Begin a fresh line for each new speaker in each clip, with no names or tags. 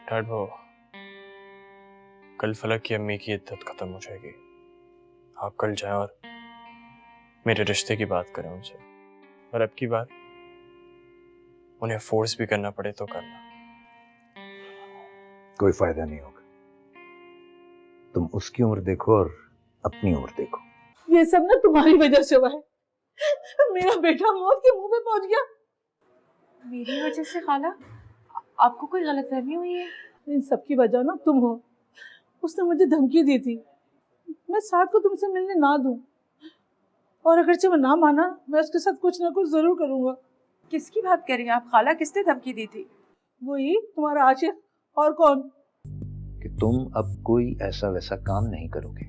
Dad वो कल फलक की अम्मी की इद्दत खत्म हो जाएगी। आप कल जाएं और मेरे रिश्ते की बात करें उनसे, और अब की बार उन्हें फोर्स भी करना पड़े तो करना।
कोई फायदा नहीं होगा। तुम उसकी उम्र देखो और अपनी उम्र देखो।
ये सब ना तुम्हारी वजह से हुआ है। मेरा बेटा मौत के मुंह पे पहुंच गया।
मेरी वजह से खाला? आपको कोई गलतफहमी हुई है?
इन सब की वजह ना तुम हो। उसने मुझे धमकी दी थी मैं साथ को तुमसे मिलने ना दूं, और अगर वो ना माना मैं उसके साथ कुछ ना कुछ जरूर करूंगा।
किसकी बात कर रही हैं आप खाला? किसने धमकी दी थी?
वही तुम्हारा आशिक, और कौन।
कि तुम अब कोई ऐसा वैसा काम नहीं करोगे।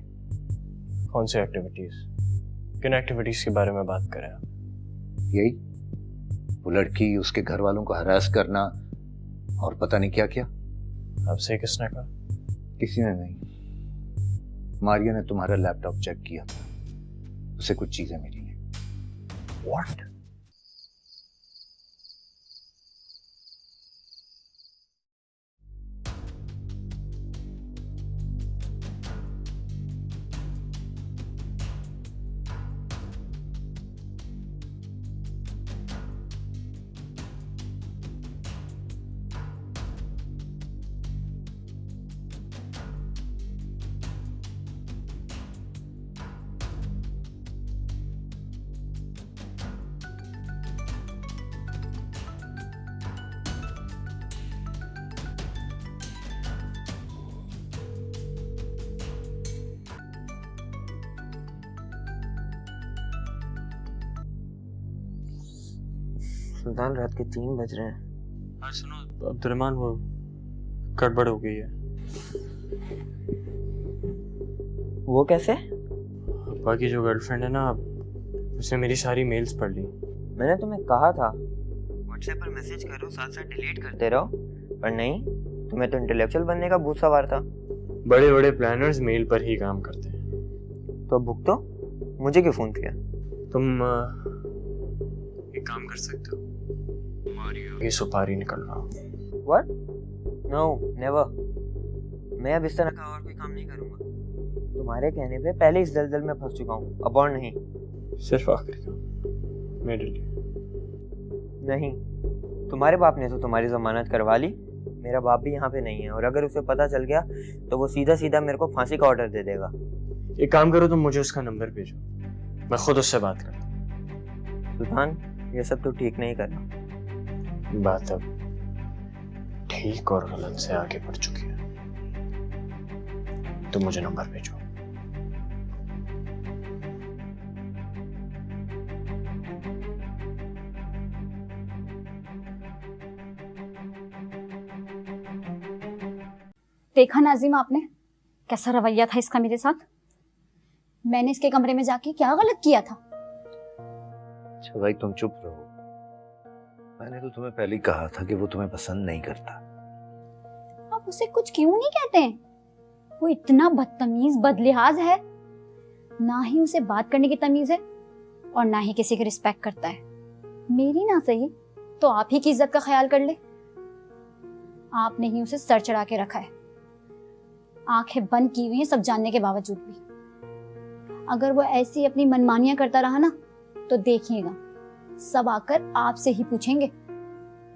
कौन सी एक्टिविटीज? किन एक्टिविटीज के बारे में बात करें आप?
यही वो लड़की, उसके घर वालों को हरास करना और पता नहीं क्या क्या।
आपसे किसने कहा?
किसी ने नहीं। मारिया ने तुम्हारा लैपटॉप चेक किया था, उसे कुछ चीजें मिली हैं। What?
सुल्तान, रात के 3 बज रहे हैं।
हाँ सुनो अब्दुर्रहमान, वो गड़बड़ हो गई है।
वो कैसे?
अब्बा की जो गर्लफ्रेंड है ना, उसने मेरी सारी मेल्स पढ़ ली।
मैंने तुम्हें कहा था व्हाट्सएप पर मैसेज करो, साथ साथ डिलीट करते रहो, पर नहीं, तुम्हें तो इंटेलेक्चुअल बनने का भूत सवार था।
बड़े बड़े प्लानर्स मेल पर ही काम करते हैं।
तो भुगतो, मुझे क्यों फोन किया?
तुम एक काम कर सकते हो, ये सुपारी निकल रहा हूँ।
व्हाट? No, never. मैं अब इस तरह का और कोई काम नहीं करूंगा। तुम्हारे कहने पे पहले इस दलदल में फंस चुका हूँ, अब और नहीं।
सिर्फ आखिरी काम मेरे लिए।
नहीं, तुम्हारे बाप ने तो तुम्हारी जमानत करवा ली। मेरा बाप भी यहाँ पे नहीं है, और अगर उसे पता चल गया तो वो सीधा सीधा मेरे को फांसी का ऑर्डर दे देगा।
एक काम करो, तुम मुझे उसका नंबर भेजो, मैं खुद उससे बात करता हूँ।
सुल्तान, ये सब तो ठीक नहीं करना।
बात अब ठीक और गलत से आगे बढ़ चुकी है। तुम मुझे नंबर भेजो।
देखा नाजिम आपने कैसा रवैया था इसका मेरे साथ। मैंने इसके कमरे में जाके क्या गलत किया था?
अच्छा भाई, तुम चुप रहो। मैंने तो तुम्हें पहले ही कहा था कि वो तुम्हें पसंद नहीं करता।
आप उसे कुछ क्यों नहीं कहते हैं? वो इतना बदतमीज बदलिहाज है, ना ही उसे बात करने की तमीज है और ना ही किसी की रिस्पेक्ट करता है। मेरी ना सही तो आप ही की इज्जत का ख्याल कर ले। आपने ही उसे सर चढ़ा के रखा है, आंखें बंद की हुई हैं सब जानने के बावजूद भी। अगर वो ऐसी अपनी मनमानियां करता रहा ना तो देखिएगा सब आकर आपसे ही पूछेंगे,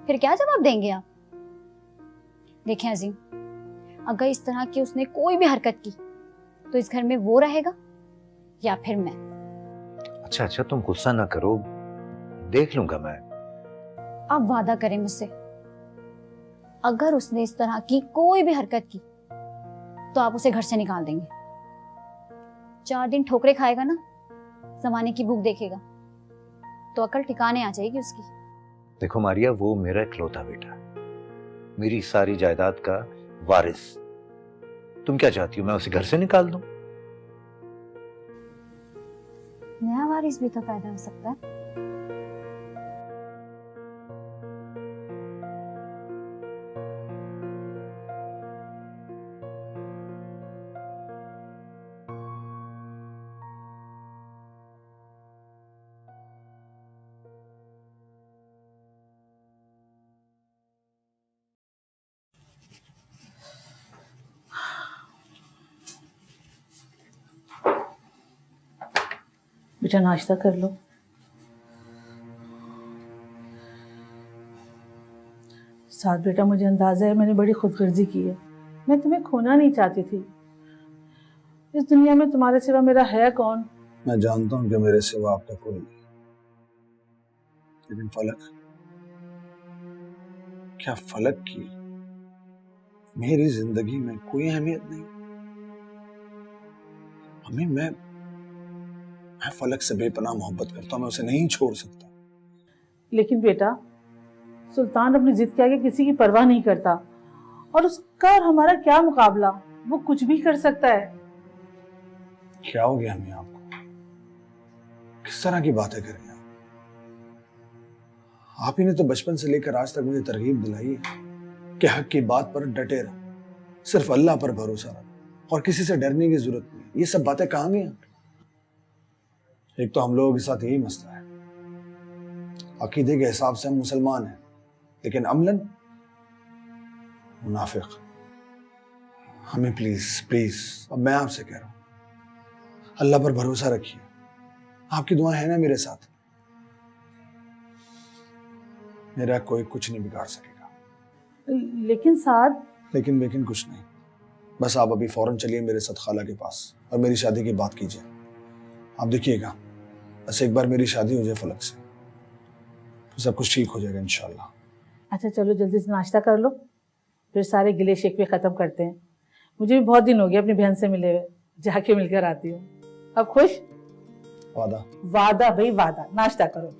फिर क्या जवाब देंगे आप? देखें अजीम, अगर इस तरह की उसने कोई भी हरकत की तो इस घर में वो रहेगा या फिर मैं।
अच्छा अच्छा, तुम गुस्सा ना करो, देख लूंगा मैं।
आप वादा करें मुझसे, अगर उसने इस तरह की कोई भी हरकत की तो आप उसे घर से निकाल देंगे। 4 दिन ठोकरे खाएगा ना, जमाने की भूख देखेगा तो अकल ठिकाने आ जाएगी उसकी।
देखो मारिया, वो मेरा इकलौता बेटा है, मेरी सारी जायदाद का वारिस। तुम क्या चाहती हो, मैं उसे घर से निकाल दूं?
नया वारिस भी तो पैदा हो सकता है।
बेटा नाश्ता कर लो। साथ बेटा, मुझे अंदाजा है मैंने बड़ी खुदगर्जी की है। मैं तुम्हें खोना नहीं चाहती थी। इस दुनिया में तुम्हारे सिवा मेरा है कौन?
मैं जानता हूं कि मेरे सिवा आपका कोई नहीं, लेकिन फलक, क्या फलक की मेरी जिंदगी में कोई अहमियत नहीं? अम्मी, मैं फलक से बेपनाह मोहब्बत करता हूं, मैं उसे नहीं छोड़ सकता।
लेकिन बेटा, सुल्तान अपनी जिद के आगे किसी की परवाह नहीं करता, और उसका और हमारा क्या मुकाबला? वो कुछ भी कर सकता है।
क्या हो गया अम्मी आपको? किस तरह की बातें कर रही हैं आप? ही ने तो बचपन से लेकर आज तक मुझे तरगीब दिलाई है कि हक की बात पर डटे रहो, सिर्फ अल्लाह पर भरोसा रखो और किसी से डरने की जरूरत नहीं। ये सब बातें कहाँ गई? एक तो हम लोगों के साथ यही मसला है, अकीदे के हिसाब से हम मुसलमान हैं, लेकिन अमलन मुनाफिक। हमें प्लीज प्लीज, अब मैं आपसे कह रहा हूं, अल्लाह पर भरोसा रखिए। आपकी दुआ है ना मेरे साथ? मेरा कोई कुछ नहीं बिगाड़ सकेगा।
लेकिन साथ,
लेकिन कुछ नहीं, बस आप अभी फौरन चलिए मेरे साथ खाला के पास और मेरी शादी की बात कीजिए। आप देखिएगा, बस एक बार मेरी शादी हो जाए फलक से तो सब कुछ ठीक हो जाएगा इंशाल्लाह।
अच्छा चलो जल्दी से नाश्ता कर लो, फिर सारे गिले शिकवे ख़त्म करते हैं। मुझे भी बहुत दिन हो गए अपनी बहन से मिले हुए, जाके मिलकर आती हूँ। अब खुश?
वादा?
वादा भाई वादा। नाश्ता करो।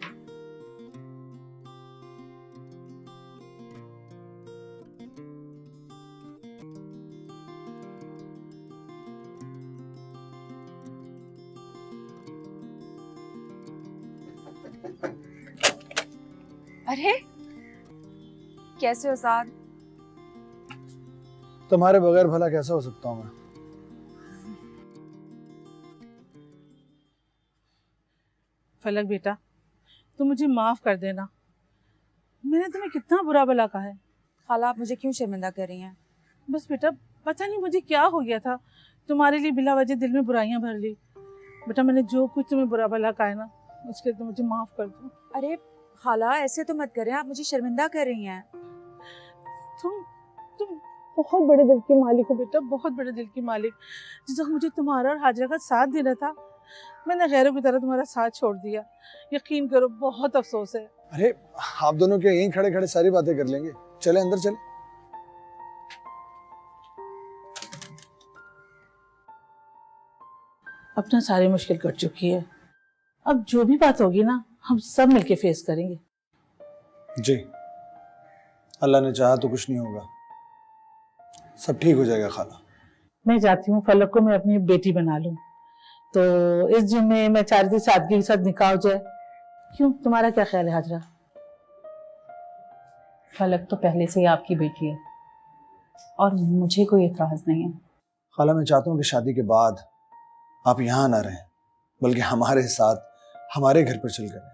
अरे कैसे हो साद?
तुम्हारे बगैर भला कैसा हो सकता हूँ मैं?
फलक बेटा, तुम मुझे माफ कर देना, मैंने तुम्हें कितना बुरा भला कहा है।
खाला आप मुझे क्यों शर्मिंदा कर रही हैं?
बस बेटा, पता नहीं मुझे क्या हो गया था, तुम्हारे लिए बिला वजह दिल में बुराइयां भर ली। बेटा, मैंने जो कुछ तुम्हें बुरा भला कहा है ना, उसके लिए तो मुझे माफ कर दो।
अरे खाला ऐसे तो मत करें, आप मुझे शर्मिंदा कर रही हैं।
तुम बहुत बड़े दिल की मालिक हो बेटा, बहुत बड़े दिल की मालिक। जिस वक्त मुझे तुम्हारा और हाजरा का साथ देना था, मैंने गैरों की तरह तुम्हारा साथ छोड़ दिया। यकीन करो, बहुत अफसोस है।
अरे आप दोनों के यहीं खड़े खड़े सारी बातें कर लेंगे, चले अंदर चले।
अपना सारी मुश्किल कट चुकी है, अब जो भी बात होगी ना, हम सब मिलके फेस करेंगे।
जी, अल्लाह ने चाहा तो कुछ नहीं होगा, सब ठीक हो जाएगा खाला।
मैं चाहती हूँ फलक को मैं अपनी बेटी बना लूं, तो इस दिन में मैं चाहती सादगी के साथ निकाह हो जाए। क्यों, तुम्हारा क्या ख्याल है हाजरा?
फलक तो पहले से ही आपकी बेटी है और मुझे कोई एतराज नहीं है।
खाला, मैं चाहता हूँ कि शादी के बाद आप यहाँ ना रहें, बल्कि हमारे साथ हमारे घर पर चल कर रहें।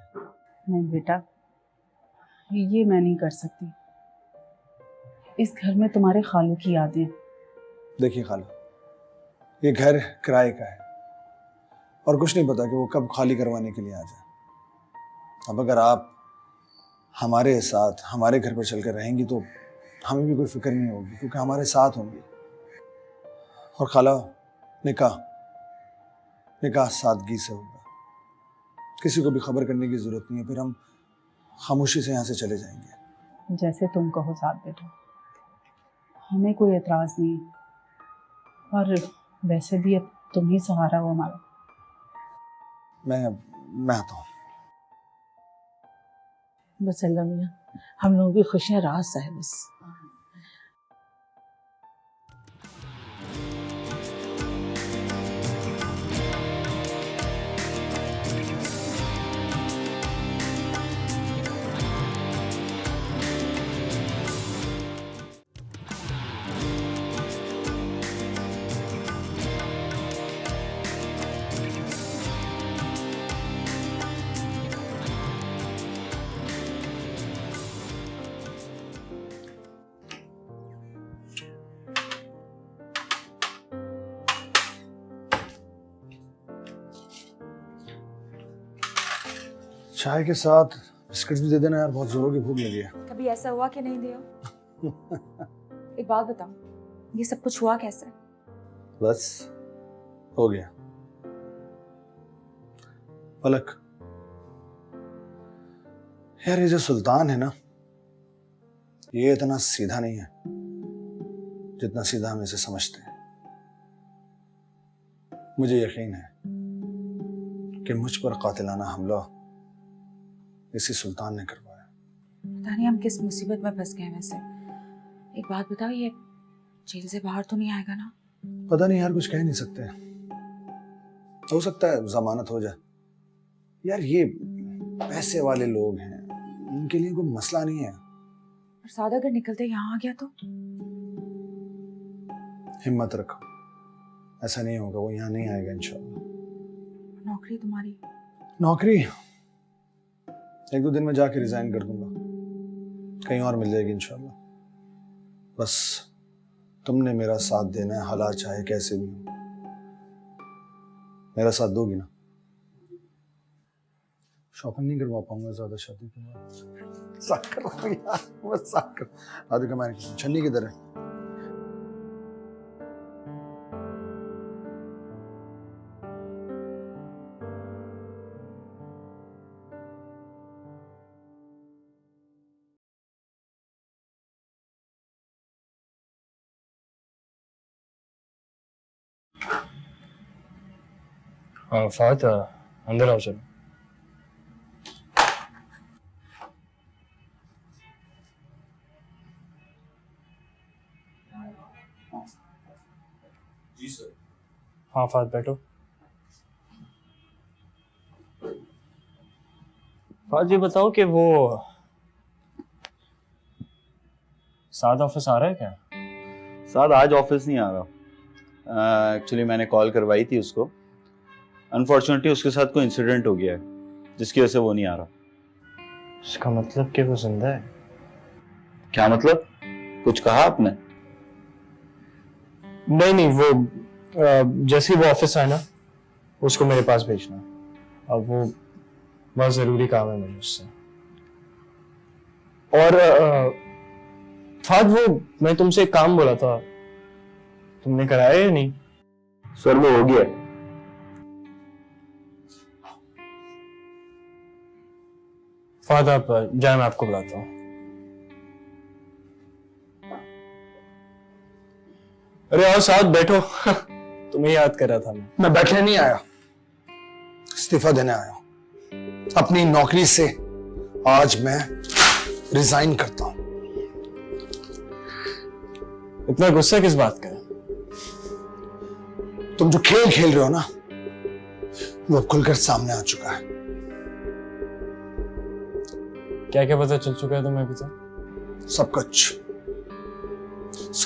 नहीं बेटा, ये मैं नहीं कर सकती। इस घर में तुम्हारे खालू की यादें।
देखिए खाला, ये घर किराए का है और कुछ नहीं पता कि वो कब खाली करवाने के लिए आ जाए। अब अगर आप हमारे साथ हमारे घर पर चलकर रहेंगी तो हमें भी कोई फिक्र नहीं होगी, क्योंकि हमारे साथ होंगी। और खाला, निकाह सादगी से होगा, किसी को भी खबर करने की जरूरत नहीं है, फिर हम खामोशी से यहाँ से चले जाएंगे।
जैसे तुम कहो साथ बेटा, हमें कोई एतराज नहीं है, और वैसे भी अब तुम ही सहारा हो हमारा।
मैं आता हूँ।
बस अल्लाह मियां हम लोगों की खुशियाँ रास है बस।
चाय के साथ बिस्किट्स भी दे देना यार, बहुत जोरों की भूख लगी है।
कभी ऐसा हुआ कि नहीं दिया? एक बात बताओ, ये सब कुछ हुआ कैसे?
बस हो गया। पलक, यार ये जो सुल्तान है ना, ये इतना सीधा नहीं है जितना सीधा हम इसे समझते हैं। मुझे यकीन है कि मुझ पर कातिलाना हमला इसी सुल्तान ने करवाया।
पता नहीं हम किस मुसीबत में फंस गए हैं वैसे। एक बात बताओ, ये जेल से बाहर तो नहीं आएगा ना?
पता नहीं यार, कुछ कह नहीं सकते। हो सकता है जमानत हो जाए। यार ये पैसे वाले लोग हैं, उनके लिए कोई मसला नहीं है।
और सादा अगर निकलते यहाँ आ गया तो?
हिम्मत रखो, ऐसा नहीं होगा, वो यहाँ नहीं आएगा इंशाल्लाह।
नौकरी तुम्हारी?
नौकरी 1-2 दिन में जाके रिजाइन कर दूंगा, कहीं और मिल जाएगी इंशाल्लाह। बस तुमने मेरा साथ देना है, हालात चाहे कैसे भी हो। मेरा साथ दोगी ना? शॉपिंग नहीं करवा पाऊंगा ज्यादा शादी के बाद। साथ कर रहा हूं यार, बस साथ कर। आदि कमाने छन्नी किधर है?
हाँ फात, अंदर आओ चलो।
जी सर।
हाँ फात बैठो। फात ये बताओ कि वो साद ऑफिस आ रहा है क्या?
साद आज ऑफिस नहीं आ रहा। एक्चुअली मैंने कॉल करवाई थी उसको। अनफॉर्चुनेटली उसके साथ कोई इंसिडेंट हो गया है जिसकी वजह से वो नहीं आ रहा।
इसका मतलब कि वो जिंदा है?
क्या मतलब? कुछ कहा आपने?
नहीं, वो जैसे ही वो ऑफिस आए ना, उसको मेरे पास भेजना। अब वो बहुत जरूरी काम है मुझे उससे। और फाद, वो मैं तुमसे एक काम बोला था, तुमने कराया या नहीं?
सर वो हो गया।
फाद आप जाए, मैं आपको बुलाता हूँ। अरे आओ साथ बैठो। तुम्हें याद कर रहा था
मैं बैठने नहीं आया, इस्तीफा देने आया हूं अपनी नौकरी से। आज मैं रिजाइन करता हूं।
इतना गुस्सा किस बात का है?
तुम जो खेल खेल रहे हो ना, वो अब खुलकर सामने आ चुका है।
क्या क्या पता चल चुका है तुम्हें अभी तक?
सब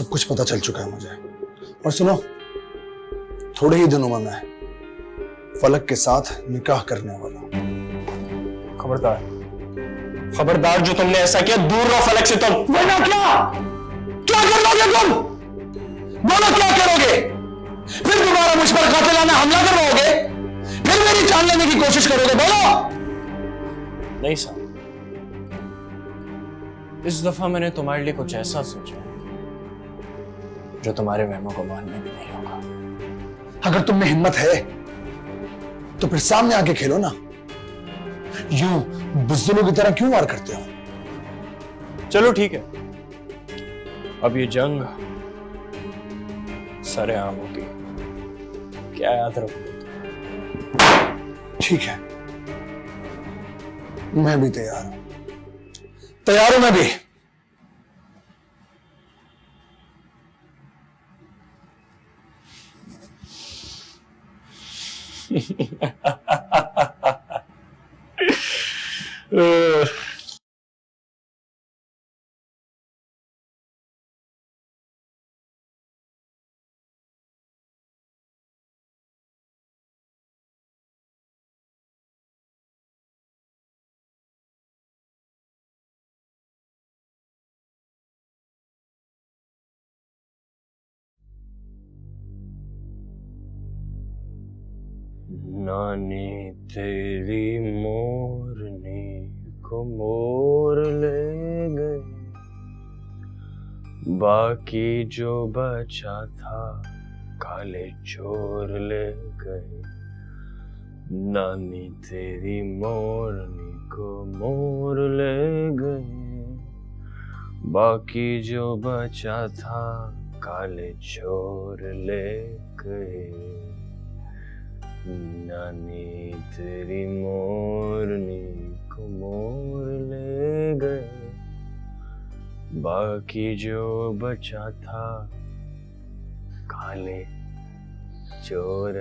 कुछ पता चल चुका है मुझे। और सुनो, थोड़े ही दिनों में मैं फलक के साथ निकाह करने वाला हूं।
खबरदार, खबरदार, जो तुमने ऐसा किया, दूर रहो फलक से तुम।
वरना क्या कर लोगे तुम? बोलो क्या करोगे? फिर दोबारा मुझ पर कातिलाना हमला करवाओगे? फिर मेरी जान लेने की कोशिश करोगे? बोलो।
नहीं साहब, इस दफा मैंने तुम्हारे लिए कुछ ऐसा सोचा है जो तुम्हारे वहमों को मानने में नहीं होगा।
अगर तुम में हिम्मत है तो फिर सामने आके खेलो ना। यूं बुज़दिलों की तरह क्यों वार करते हो?
चलो ठीक है, अब ये जंग सरेआम होगी, क्या याद रखो।
ठीक है, मैं भी तैयार हूं। तैयार हूं मैं भी।
नानी तेरी मोरनी नानी को मोर ले गए, बाकी जो बचा था काले चोर ले गए। नानी तेरी मोरनी को मोर ले गए, बाकी जो बचा था काले चोर ले गए। नानी तेरी मोरनी को मोर ले गए, बाकी जो बचा था काले चोर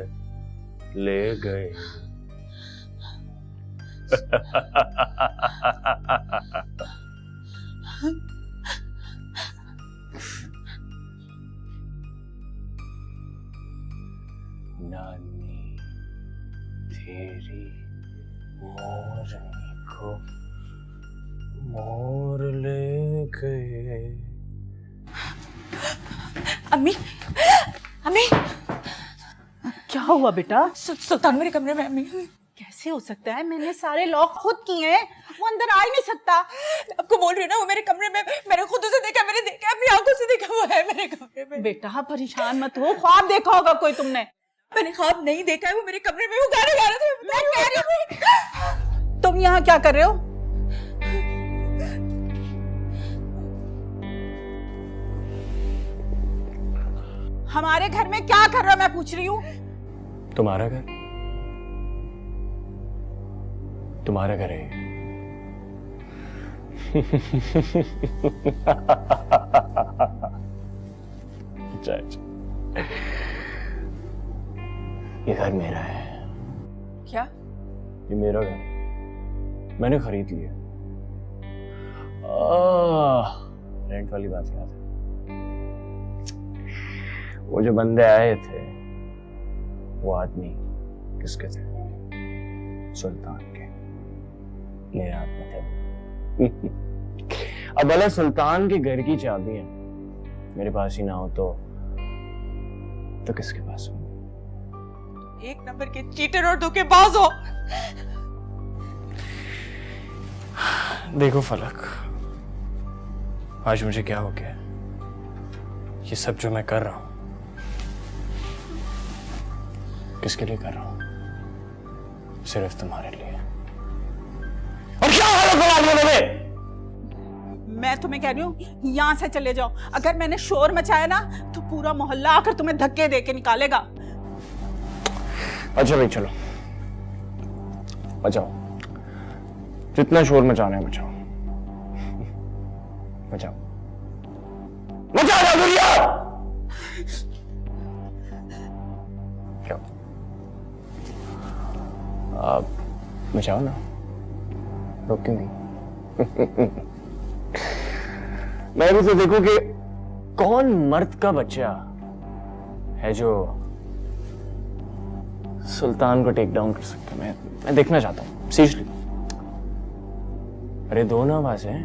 ले गए। नानी तेरी मोरनी को मोर ले गए।
अम्मी, अम्मी,
क्या हुआ बेटा?
सुल्तान मेरे कमरे में। अम्मी
कैसे हो सकता है? मैंने सारे लॉक खुद किए हैं, वो अंदर आ ही नहीं सकता।
आपको बोल रही हूँ ना, वो मेरे कमरे में, मैंने खुद उसे देखा, मैंने देखा, अपनी आंखों से देखा हुआ है मेरे कमरे में।
बेटा परेशान मत हो, ख्वाब देखा होगा कोई तुमने।
मैंने ख्वाब नहीं देखा है, वो मेरे कमरे में वो गाने गा रहे थे। मैं कह रही हूँ
तुम यहाँ क्या कर रहे हो? हमारे घर में क्या कर रहे हो, मैं पूछ रही हूँ।
तुम्हारा घर? तुम्हारा घर है अच्छा अच्छा, ये घर मेरा है।
क्या?
ये मेरा घर, मैंने खरीद लिया। रेंट वाली बात याद है? वो जो बंदे आए थे, वो आदमी किसके थे? सुल्तान के। मेरे हाथ में थे। अब भले सुल्तान के घर की चाबी है, मेरे पास ही ना हो तो किसके पास हो?
एक नंबर के चीटर और धोखेबाज हो।
देखो फलक, आज मुझे क्या हो गया? ये सब जो मैं कर रहा हूं, किसके लिए कर रहा हूं? सिर्फ तुम्हारे लिए। और क्या हालत बना दी मैंने?
मैं तुम्हें कह रही हूँ यहाँ से चले जाओ। अगर मैंने शोर मचाया ना तो पूरा मोहल्ला आकर तुम्हें धक्के दे के निकालेगा।
अच्छा भाई चलो, बचाओ, जितना शोर मचाना है मचाओ, मचाओ, मचाओ दुनिया। क्या आप मचाओ ना, रोक क्यों नहीं? मैं भी तो देखूं कि कौन मर्द का बच्चा है जो सुल्तान को टेक डाउन कर सकता है। मैं देखना चाहता हूं, सीरियसली। अरे दो ना आवाज है।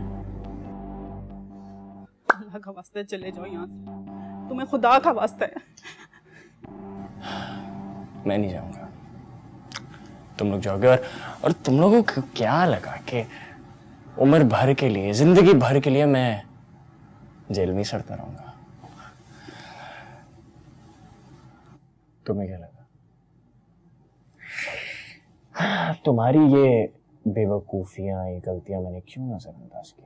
अल्लाह का वास्ता चले जाओ यहाँ से, तुम्हें खुदा का वास्ता है।
मैं नहीं जाऊंगा, तुम लोग जाओगे। और तुम लोगों को क्या लगा कि उम्र भर के लिए, जिंदगी भर के लिए मैं जेल में सड़ता रहूंगा? तुम्हें क्या लगा? तुम्हारी ये बेवकूफियां, ये गलतियां मैंने क्यों नजरअंदाज की?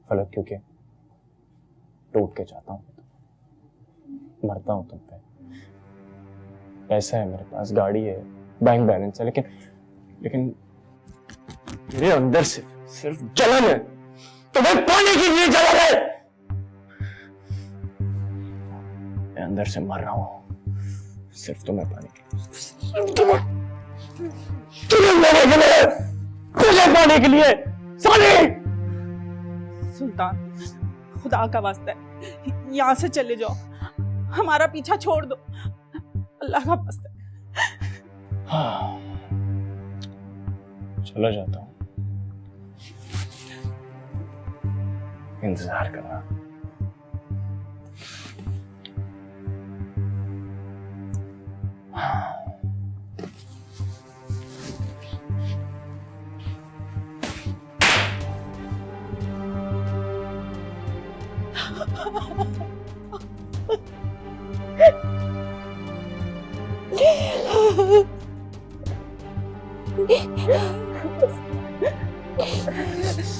फलक, क्योंकि टूट के जाता हूं, मरता हूं तुम पे। पैसा है मेरे पास, गाड़ी है, बैंक बैलेंस है, लेकिन मेरे अंदर सिर्फ जलन है। तुम्हें पाने के लिए जलन है। मैं अंदर से मर रहा हूं, सिर्फ तुम्हें पाने के लिए। तुम्हें मेरे के लिए, तुझे पाने के लिए। साली
सुल्तान, खुदा का वास्ता है यहाँ से चले जाओ, हमारा पीछा छोड़ दो, अल्लाह का वास्ता है।
हाँ, चला जाता हूं, इंतजार करना।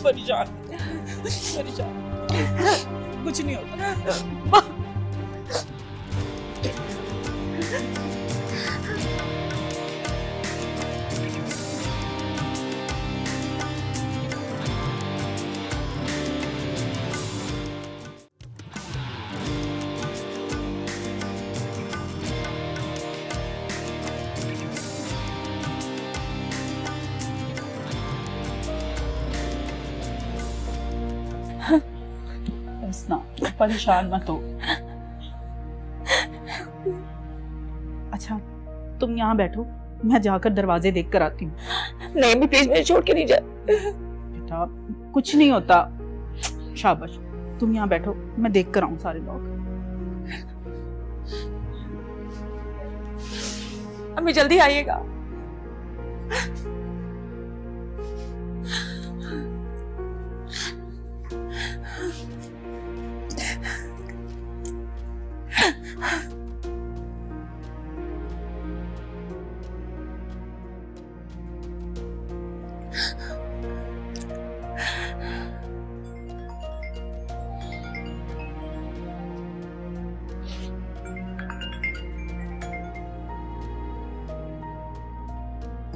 परेशान परेशान, कुछ नहीं होता।
बस ना, परेशान मत हो। अच्छा तुम यहाँ बैठो, मैं जाकर दरवाजे देख कर आती हूँ।
नहीं मैं प्लीज मुझे छोड़ के नहीं जा।
बेटा कुछ नहीं होता, शाबाश। तुम यहाँ बैठो, मैं देख कर आऊँ सारे लोग।
अम्मी जल्दी आइएगा।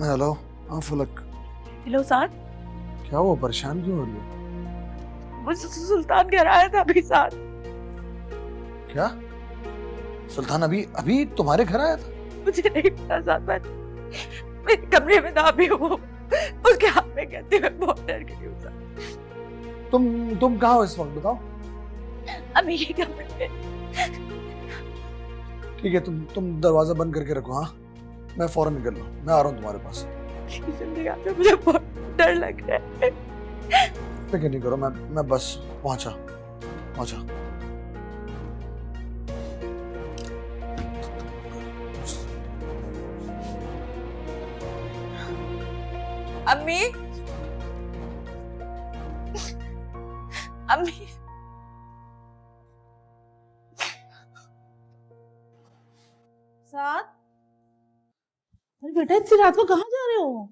हेलो। हाँ फलक,
हेलो साथ,
क्या हुआ, परेशान क्यों हो रही है?
वो सुल्तान घर आया था अभी साथ।
क्या सुल्तान अभी अभी तुम्हारे घर आया था?
मुझे नहीं पता साथ, मेरे कमरे में था अभी वो, उसके हाथ में कहते हुए बहुत डर गई हूँ साथ।
तुम कहाँ हो इस वक्त, बताओ।
अम्मी के कमरे में।
ठीक है, तुम दरवाजा बंद करके रखो। हाँ मैं फौरन निकल रहा हूँ, मैं आ रहा हूँ तुम्हारे पास।
जल्दी आ जाओ, मुझे बहुत डर लग रहा है।
फिक्र नहीं करो, मैं बस पहुंचा।
अम्मी अम्मी साथ। अरे बेटा इतनी रात को कहाँ जा रहे हो?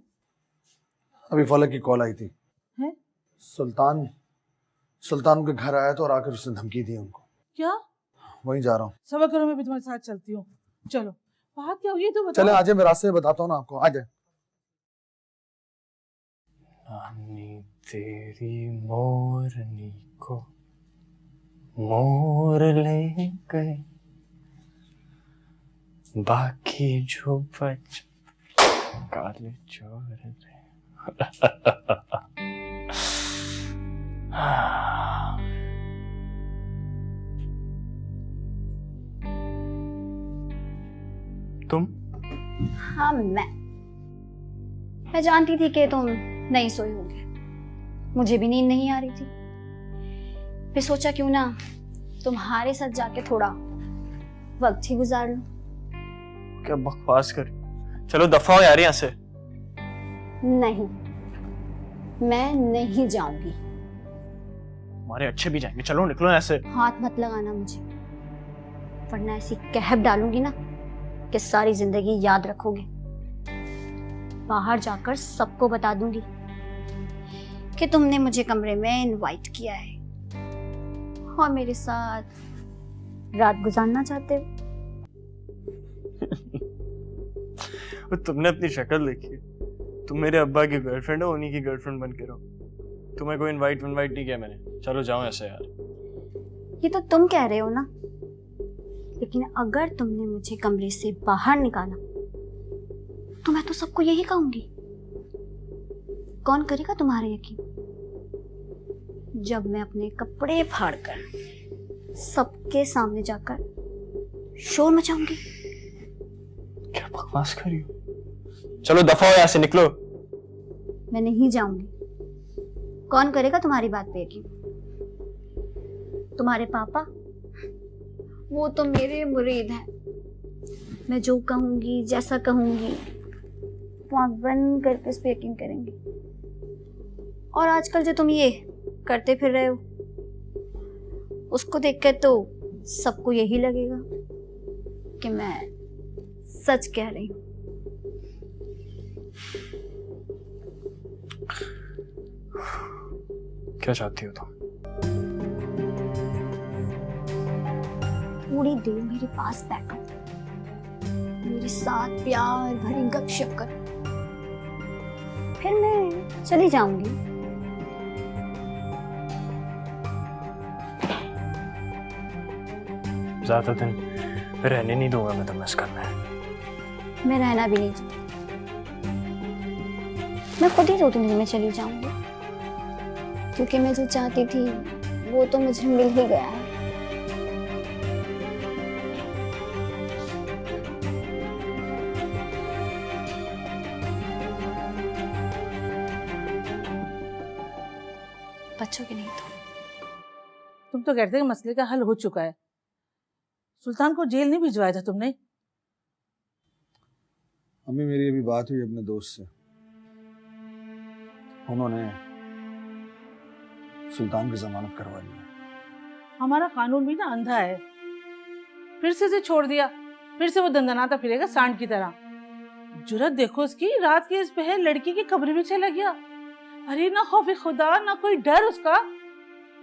अभी फलक की कॉल आई थी।
हैं?
सुल्तान के घर आया था और आकर उसने धमकी दी उनको।
क्या?
वहीं जा रहा हूँ।
सबर करो, मैं भी तुम्हारे साथ चलती हूँ। चलो बात क्या हुई है तो बताओ।
चले आजे, मैं रास्ते में बताता हूँ ना आपको, आजे।
नानी तेरी मोरनी को मोर ले गए, बाकी जो बच काले चोर रे। तुम?
हाँ मैं जानती थी कि तुम नहीं सोए होगे, मुझे भी नींद नहीं आ रही थी। फिर सोचा क्यों ना तुम्हारे साथ जाके थोड़ा वक्त ही गुजार लूं।
क्या बकवास कर, चलो दफा हो यार यहाँ से।
नहीं, मैं नहीं जाऊंगी।
हमारे अच्छे भी जाएंगे, चलो निकलो यहाँ से।
हाथ मत लगाना मुझे, वरना ऐसी कहब डालूंगी ना कि सारी जिंदगी याद रखोगे। बाहर जाकर सबको बता दूंगी कि तुमने मुझे कमरे में इनवाइट किया है और मेरे साथ रात गुजारना चाहते हो।
तुमने अपनी शक्ल देखी, तुम मेरे अब्बा की गर्लफ्रेंड हो, उन्हीं की गर्लफ्रेंड बन के रहो। तुम्हें कोई इनवाइट नहीं किया मैंने, चलो जाओ ऐसे यार।
ये तो तुम कह रहे हो ना, लेकिन अगर तुमने मुझे कमरे से बाहर निकाला तो मैं तो सबको यही कहूंगी। कौन करेगा तुम्हारे यकीन, जब मैं अपने कपड़े फाड़कर सबके सामने जाकर शोर मचाऊंगी।
क्या बकवास कर रही हो, चलो दफा हो यहाँ से, निकलो।
मैं नहीं जाऊंगी। कौन करेगा तुम्हारी बात पे यकीन? तुम्हारे पापा, वो तो मेरे मुरीद हैं। मैं जो कहूंगी, जैसा कहूंगी, वो आंख बंद करके उस पर यकीन करेंगे। और आजकल जो तुम ये करते फिर रहे हो, उसको देखकर तो सबको यही लगेगा कि मैं सच कह रही हूँ।
क्या चाहती हो तुम?
थोड़ी देर मेरे पास बैठो, मेरे साथ प्यार भरी गपशप करो, फिर मैं चली जाऊंगी।
ज्यादा दिन रहने नहीं दूंगा मैं तुम्हें इस घर में।
मैं रहना भी नहीं चाहती, मैं खुद ही 2-3 दिन में चली जाऊंगी, क्योंकि मैं जो चाहती थी वो तो मुझे मिल ही गया है। बच्चों की नहीं तो।
तुम तो कहते कि मसले का हल हो चुका है। सुल्तान को जेल नहीं भिजवाया था तुमने?
अम्मी, मेरी अभी बात हुई अपने दोस्त से, उन्होंने सुल्तान की जमानत करवा ली है।
हमारा कानून भी ना अंधा है, फिर से छोड़ दिया, फिर से वो दंदनाता फिरेगा सांड की तरह। जुर्रत देखो उसकी, रात के इस पहर लड़की की कब्र में चला गया। अरे ना खौफ खुदा ना कोई डर उसका।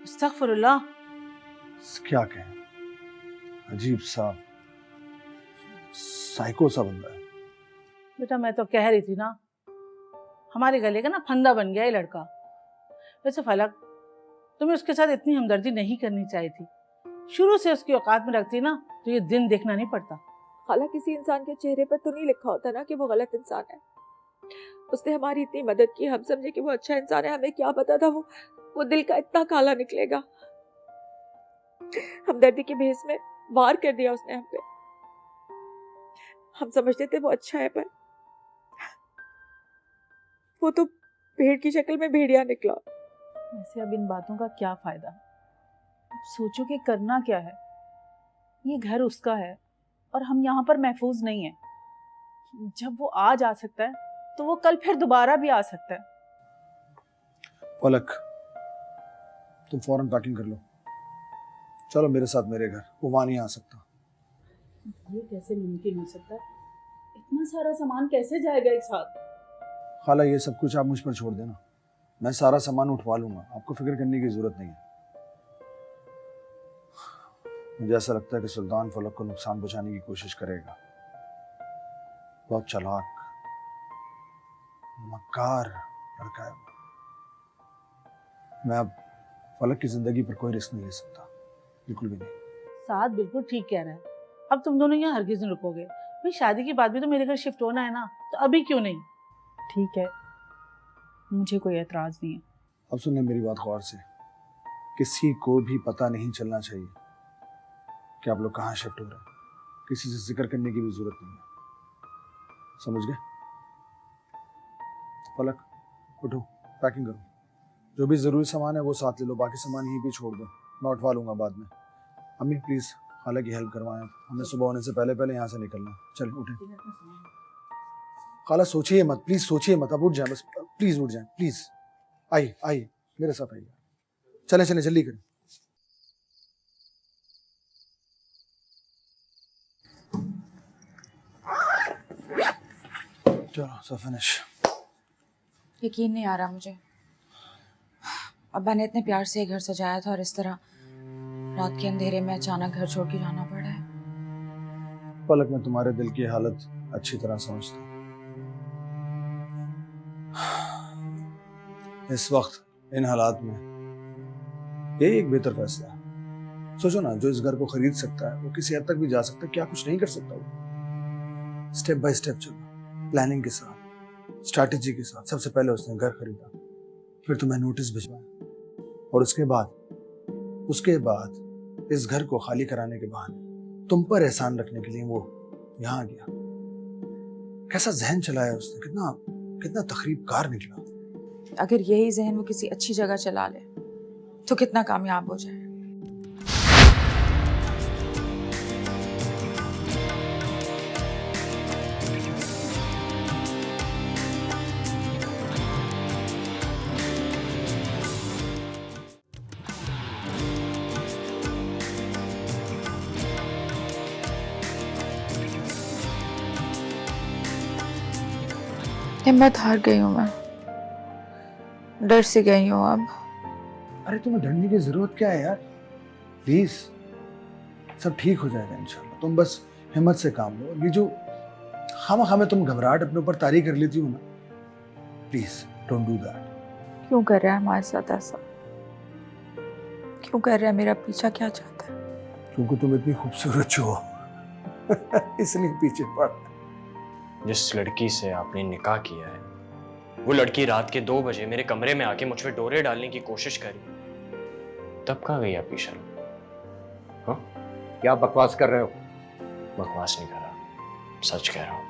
अस्तगफिरुल्लाह।
क्या कहें, अजीब सा साइको सा बंदा है।
बेटा मैं तो कह रही थी ना, हमारे गले का ना फंदा बन गया ये लड़का। वैसे फलक, तुम्हें उसके साथ इतनी हमदर्दी नहीं करनी चाहिए थी। शुरू से उसकी औकात में रखती ना तो ये दिन देखना नहीं पड़ता।
खाला, किसी इंसान के चेहरे पर तो नहीं लिखा होता ना कि वो गलत इंसान है। उसने हमारी इतनी मदद की, हम समझे कि वो अच्छा इंसान है। हमें क्या पता था वो दिल का इतना काला निकलेगा। हमदर्दी के भेस में वार कर दिया उसने हम पे। हम समझते थे वो अच्छा है, पर वो तो भेड़ की शक्ल में भेड़िया निकला।
वैसे अब इन बातों का क्या फायदा? अब सोचो कि करना क्या है। ये घर उसका है और हम यहाँ पर महफूज नहीं है। जब वो आज आ सकता है तो वो कल फिर दोबारा भी आ सकता है।
पलक, तुम फौरन पैकिंग कर लो, चलो मेरे साथ मेरे घर। वो वहां नहीं आ सकता।
ये कैसे मुमकिन हो सकता है? इतना सारा सामान कैसे जाएगा एक साथ?
खाला, ये सब कुछ आप मुझ पर छोड़ देना, मैं सारा सामान उठवा लूंगा, आपको फिक्र करने की जरूरत नहीं है। मुझे ऐसा लगता है कि सुल्तान फलक को नुकसान पहुंचाने की कोशिश करेगा। बहुत चालाक मक्कार लड़का है वो। मैं अब फलक की जिंदगी पर कोई रिस्क नहीं ले सकता, बिल्कुल भी नहीं।
साथ बिल्कुल ठीक कह रहा है। अब तुम दोनों यहाँ हरगिज नहीं रुकोगे। भाई शादी के बाद भी तो मेरे घर शिफ्ट होना है ना, तो अभी क्यों नहीं?
ठीक है, मुझे कोई एतराज नहीं है।
अब सुनने मेरी बात गौर से, किसी को भी पता नहीं चलना चाहिए कि आप लोग कहाँ शिफ्ट हो रहे हैं। किसी से जिक्र करने की भी जरूरत नहीं है, समझ गए? फलक, उठो, पैकिंग करो। जो भी जरूरी सामान है वो साथ ले लो, बाकी सामान यहीं भी छोड़ दो, मैं उठवा लूंगा बाद में। अम्मी प्लीज खाला की हेल्प करवाएं, हमें सुबह होने से पहले पहले यहाँ से निकलना। चल उठे। खाला सोचिए मत, प्लीज सोचिए मत, अब उठ जाए बस, प्लीज उठ जाए प्लीज। आइए आइए मेरे साथ आइए, चले चले जल्दी करें। चलो सब फिनिश।
यकीन नहीं आ रहा मुझे, अब्बा ने इतने प्यार से घर सजाया था और इस तरह रात के अंधेरे में अचानक घर छोड़ के जाना पड़ा है।
पलक, मैं तुम्हारे दिल की हालत अच्छी तरह समझता हूँ। इस वक्त इन हालात में ये एक बेहतर फैसला है। सोचो ना, जो इस घर को खरीद सकता है वो किसी हद तक भी जा सकता है, क्या कुछ नहीं कर सकता वो? स्टेप बाय स्टेप चलो, प्लानिंग के साथ, स्ट्रैटेजी के साथ। सबसे पहले उसने घर खरीदा, फिर तुम्हें नोटिस भिजवाया, और उसके बाद इस घर को खाली कराने के बहाने तुम पर एहसान रखने के लिए वो यहाँ गया। कैसा जहन चलाया उसने, कितना तखरीबकार निकला।
अगर यही जहन वो किसी अच्छी जगह चला ले तो कितना कामयाब हो जाए। हिम्मत हार गई हूँ मैं, डर सी गई हूँ अब।
अरे तुम्हें डरने की जरूरत क्या है यार, प्लीज सब ठीक हो जाएगा इंशाल्लाह। तुम बस हिम्मत से काम लो। ये जो खामा में तुम घबराहट अपने ऊपर तारी कर लेती हो ना, प्लीज डोंट डू दैट।
क्यों कर रहा है हमारे साथ ऐसा? क्यों कर रहा है? मेरा पीछा क्या चाहता है?
क्योंकि तुम इतनी खूबसूरत हो इसलिए पीछे पड़।
जिस लड़की से आपने निकाह किया है, वो लड़की रात के 2 बजे मेरे कमरे में आके मुझ पे डोरे डालने की कोशिश करी, तब कहाँ गई आपकी शर्म? हाँ?
क्या बकवास कर रहे हो?
बकवास नहीं कर रहा, सच कह रहा हूँ।